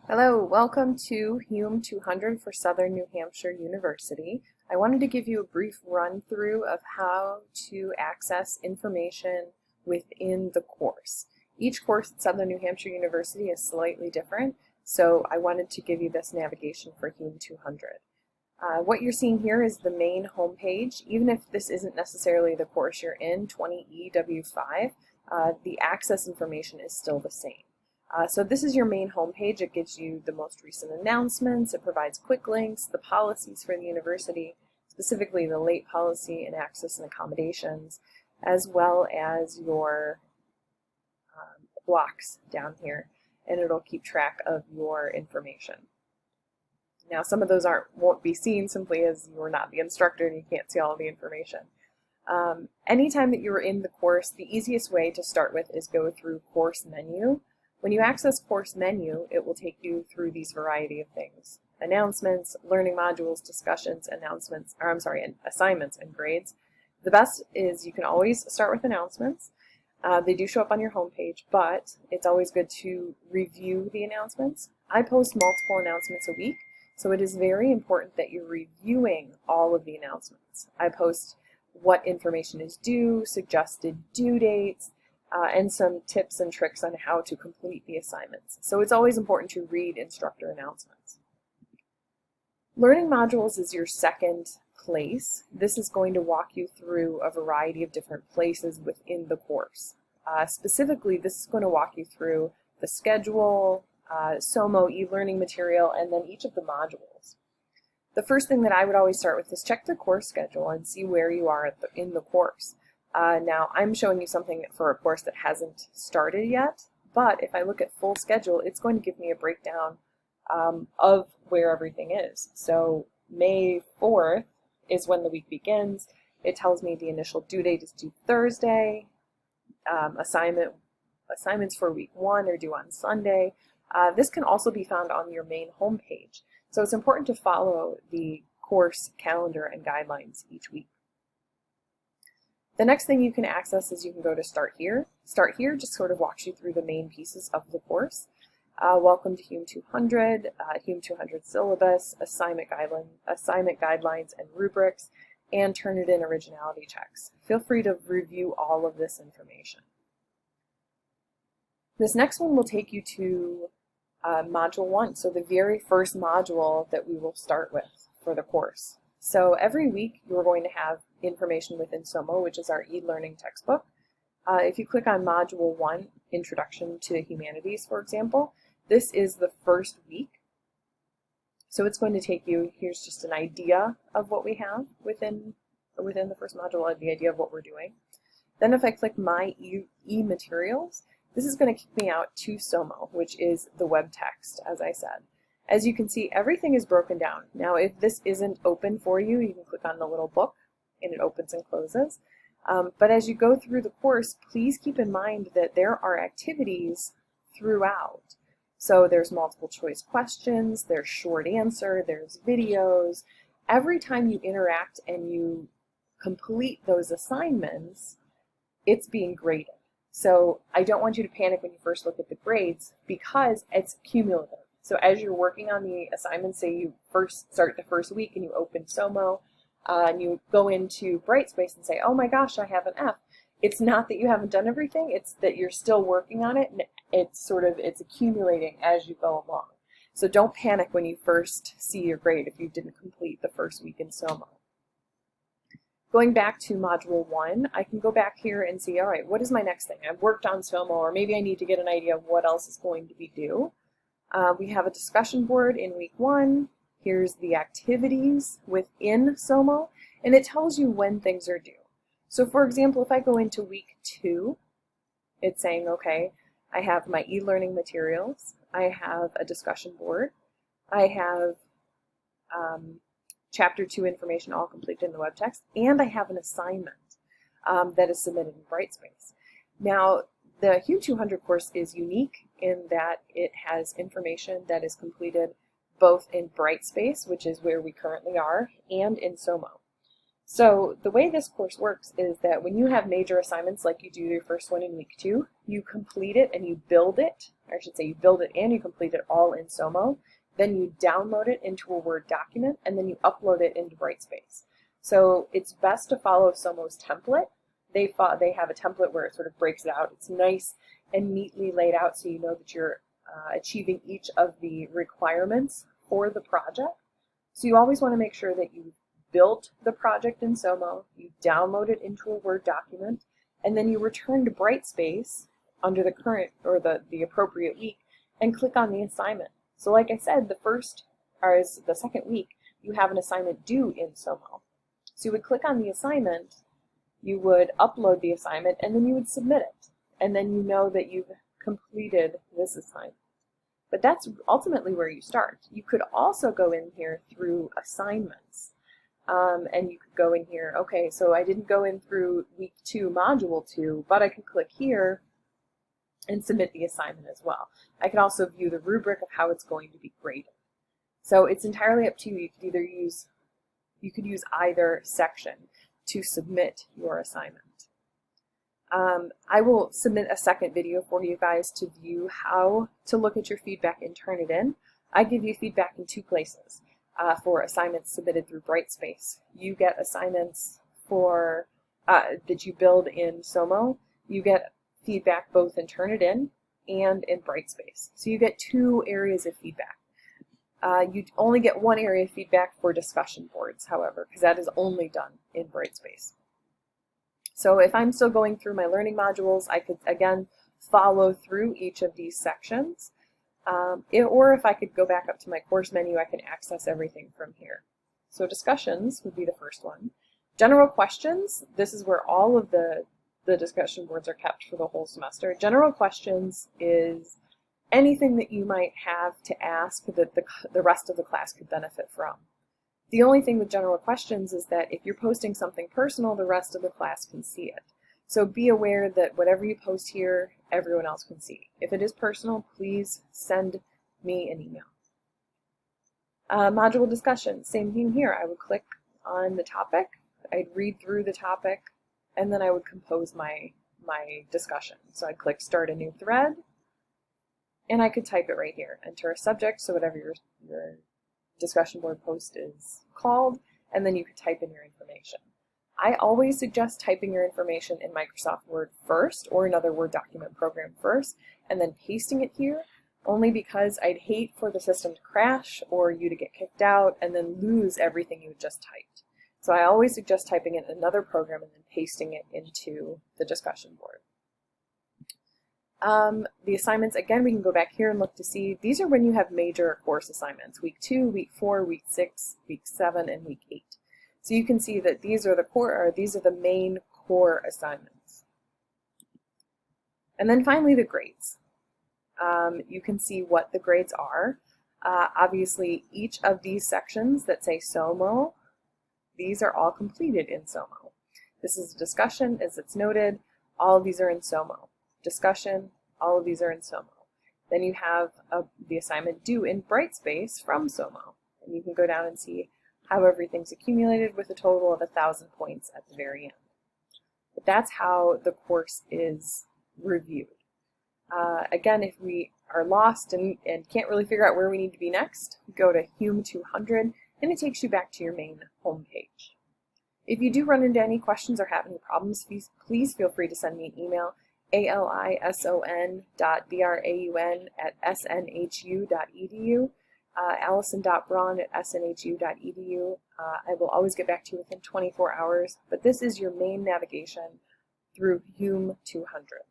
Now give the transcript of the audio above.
Hello, welcome to HUM200 for Southern New Hampshire University. I wanted to give you a brief run through of how to access information within the course. Each course at Southern New Hampshire University is slightly different, so I wanted to give you this navigation for HUM200. What you're seeing here is the main homepage. Even if this isn't necessarily the course you're in, 20EW5, the access information is still the same. So this is your main homepage. It gives you the most recent announcements. It provides quick links, the policies for the university, specifically the late policy and access and accommodations, as well as your blocks down here, and it'll keep track of your information. Now, some of those won't be seen simply as you're not the instructor and you can't see all the information. Anytime that you're in the course, the easiest way to start with is go through course menu. When you access course menu, it will take you through these variety of things: announcements, learning modules, discussions, assignments, and grades. The best is you can always start with announcements. They do show up on your homepage, but it's always good to review the announcements. I post multiple announcements a week, so it is very important that you're reviewing all of the announcements. I post what information is due, suggested due dates, and some tips and tricks on how to complete the assignments. So it's always important to read instructor announcements. Learning modules is your second place. This is going to walk you through a variety of different places within the course. Specifically, this is going to walk you through the schedule, Soomo e-learning material, and then each of the modules. The first thing that I would always start with is check the course schedule and see where you are in the course. Now, I'm showing you something for a course that hasn't started yet, but if I look at full schedule, it's going to give me a breakdown of where everything is. So May 4th is when the week begins. It tells me the initial due date is due Thursday. Assignments for week 1 are due on Sunday. This can also be found on your main homepage. So it's important to follow the course calendar and guidelines each week. The next thing you can access is you can go to Start Here. Start Here just sort of walks you through the main pieces of the course. Welcome to HUM200, HUM200 syllabus, assignment guidelines and rubrics, and Turnitin originality checks. Feel free to review all of this information. This next one will take you to Module 1, so the very first module that we will start with for the course. So every week you're going to have information within Soomo, which is our e-learning textbook. If you click on Module 1, Introduction to the Humanities, for example, this is the first week. So it's going to take you, here's just an idea of what we have within the first module, the idea of what we're doing. Then if I click My e-materials, this is going to kick me out to Soomo, which is the web text, as I said. As you can see, everything is broken down. Now, if this isn't open for you, you can click on the little book and it opens and closes. But as you go through the course, please keep in mind that there are activities throughout. So there's multiple choice questions, there's short answer, there's videos. Every time you interact and you complete those assignments, it's being graded. So I don't want you to panic when you first look at the grades because it's cumulative. So as you're working on the assignments, say you first start the first week and you open Soomo and you go into Brightspace and say, oh my gosh, I have an F. It's not that you haven't done everything, it's that you're still working on it, and it's accumulating as you go along. So don't panic when you first see your grade if you didn't complete the first week in Soomo. Going back to Module 1, I can go back here and see, all right, what is my next thing? I've worked on Soomo, or maybe I need to get an idea of what else is going to be due. We have a discussion board in week 1. Here's the activities within Soomo, and it tells you when things are due. So for example, if I go into week 2, it's saying, okay, I have my e-learning materials, I have a discussion board, I have Chapter 2 information all completed in the web text, and I have an assignment that is submitted in Brightspace. Now, the HUM200 course is unique in that it has information that is completed both in Brightspace, which is where we currently are, and in Soomo. So the way this course works is that when you have major assignments like you do your first one in week 2, you complete it and you build it, or I should say you build it and you complete it all in Soomo. Then you download it into a Word document and then you upload it into Brightspace. So it's best to follow Soomo's template. They have a template where it sort of breaks it out. It's nice and neatly laid out so you know that you're achieving each of the requirements for the project. So you always want to make sure that you've built the project in Soomo, you download it into a Word document, and then you return to Brightspace under the current or the appropriate week and click on the assignment. So like I said, the second week, you have an assignment due in Soomo. So you would click on the assignment, you would upload the assignment, and then you would submit it. And then you know that you've completed this assignment. But that's ultimately where you start. You could also go in here through assignments. And you could go in here, okay, so I didn't go in through week 2, module 2, but I could click here and submit the assignment as well. I can also view the rubric of how it's going to be graded. So it's entirely up to you. You could use either section to submit your assignment. I will submit a second video for you guys to view how to look at your feedback and turn it in. I give you feedback in 2 places. For assignments submitted through Brightspace. You get assignments for that you build in Soomo. You get feedback both in Turnitin and in Brightspace. So you get 2 areas of feedback. You only get 1 area of feedback for discussion boards, however, because that is only done in Brightspace. So if I'm still going through my learning modules, I could again follow through each of these sections. Or if I could go back up to my course menu, I can access everything from here. So discussions would be the first one. General questions, this is where all of the discussion boards are kept for the whole semester. General questions is anything that you might have to ask that the rest of the class could benefit from. The only thing with general questions is that if you're posting something personal, the rest of the class can see it. So be aware that whatever you post here, everyone else can see. If it is personal, please send me an email. Module discussion, same thing here. I would click on the topic, I'd read through the topic, and then I would compose my discussion. So I'd click start a new thread, and I could type it right here. Enter a subject, so whatever your discussion board post is called, and then you could type in your information. I always suggest typing your information in Microsoft Word first, or another Word document program first, and then pasting it here, only because I'd hate for the system to crash or you to get kicked out and then lose everything you just typed. So I always suggest typing it in another program and then pasting it into the discussion board. The assignments, again, we can go back here and look to see, these are when you have major course assignments, week 2, week 4, week 6, week 7, and week 8. So you can see that these are the main core assignments. And then finally the grades. You can see what the grades are. Obviously each of these sections that say Soomo, these are all completed in Soomo. This is a discussion, as it's noted, all of these are in Soomo. Discussion, all of these are in Soomo. Then you have the assignment due in Brightspace from Soomo. And you can go down and see how everything's accumulated with a total of 1,000 points at the very end. But that's how the course is reviewed. Again, if we are lost and can't really figure out where we need to be next, go to HUM200 and it takes you back to your main home page. If you do run into any questions or have any problems, please feel free to send me an email, alison.braun@snhu.edu. Allison.braun@snhu.edu. I will always get back to you within 24 hours, but this is your main navigation through HUM200.